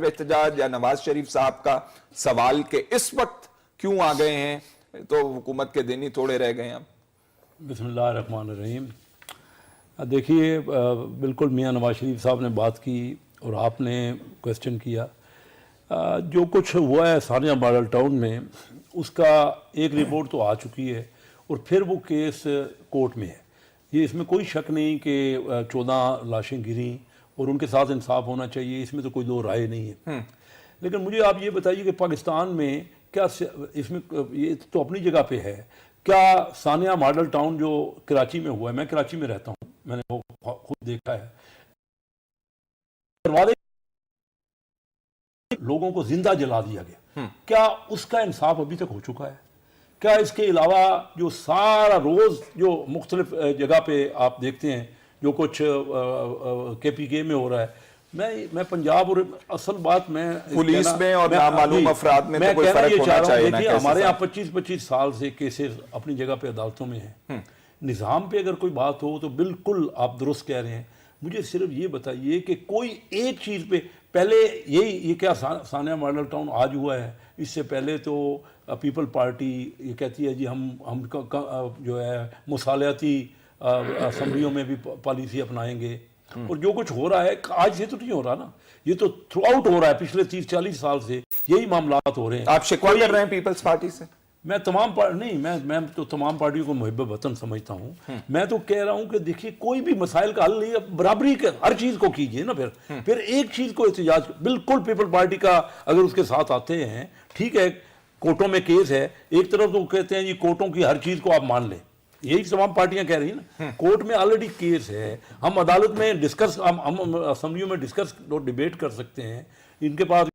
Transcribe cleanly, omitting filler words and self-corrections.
احتجاج یا نواز شریف صاحب کا سوال کہ اس وقت کیوں آ گئے ہیں، تو حکومت کے دن ہی تھوڑے رہ گئے ہیں؟ بسم اللہ الرحمن الرحیم۔ دیکھیے، بالکل میاں نواز شریف صاحب نے بات کی اور آپ نے کویسچن کیا۔ جو کچھ ہوا ہے ثانیہ ماڈل ٹاؤن میں، اس کا ایک رپورٹ تو آ چکی ہے اور پھر وہ کیس کورٹ میں ہے۔ یہ اس میں کوئی شک نہیں کہ 14 لاشیں گریں اور ان کے ساتھ انصاف ہونا چاہیے، اس میں تو کوئی دو رائے نہیں ہے۔ لیکن مجھے آپ یہ بتائیے کہ پاکستان میں کیا اس میں، یہ تو اپنی جگہ پہ ہے، کیا ثانیہ ماڈل ٹاؤن جو کراچی میں ہوا ہے، میں کراچی میں رہتا ہوں، میں نے وہ خود دیکھا ہے، لوگوں کو زندہ جلا دیا گیا، کیا اس کا انصاف ابھی تک ہو چکا ہے؟ کیا اس کے علاوہ جو سارا روز جو مختلف جگہ پہ آپ دیکھتے ہیں جو کچھ کے پی کے میں ہو رہا ہے، میں پنجاب اور اصل بات میں پولیس میں اور نامعلوم افراد میں تو کوئی فرق ہونا چاہیے نا؟ ہمارے یہاں 25 سال سے کیسز اپنی جگہ پہ عدالتوں میں ہیں۔ نظام پہ اگر کوئی بات ہو تو بالکل آپ درست کہہ رہے ہیں۔ مجھے صرف یہ بتائیے کہ کوئی ایک چیز پہ پہلے یہ کیا ثانیہ ماڈل ٹاؤن آج ہوا ہے، اس سے پہلے تو پیپل پارٹی یہ کہتی ہے جی ہم جو ہے مصالحتی اسمبلیوں میں بھی پالیسی اپنائیں گے، اور جو کچھ ہو رہا ہے آج سے تو نہیں ہو رہا نا، یہ تو تھرو آؤٹ ہو رہا ہے، پچھلے 30-40 سال سے یہی معاملات ہو رہے ہیں۔ آپ شکوہ کر رہے ہیں پیپلز پارٹی سے؟ میں میں تو تمام پارٹیوں کو محب وطن سمجھتا ہوں۔ میں تو کہہ رہا ہوں کہ دیکھیے کوئی بھی مسائل کا حل نہیں ہے، برابری کے ہر چیز کو کیجئے نا، پھر ایک چیز کو احتجاج، بالکل پیپل پارٹی کا اگر اس کے ساتھ آتے ہیں، ٹھیک ہے کورٹوں میں کیس ہے، ایک طرف تو کہتے ہیں جی کورٹوں کی ہر چیز کو آپ مان لیں، یہی تمام پارٹیاں کہہ رہی ہیں نا، کورٹ میں آلریڈی کیس ہے، ہم عدالت میں ڈسکس، ہم اسمبلیوں میں ڈسکس اور ڈیبیٹ کر سکتے ہیں، ان کے پاس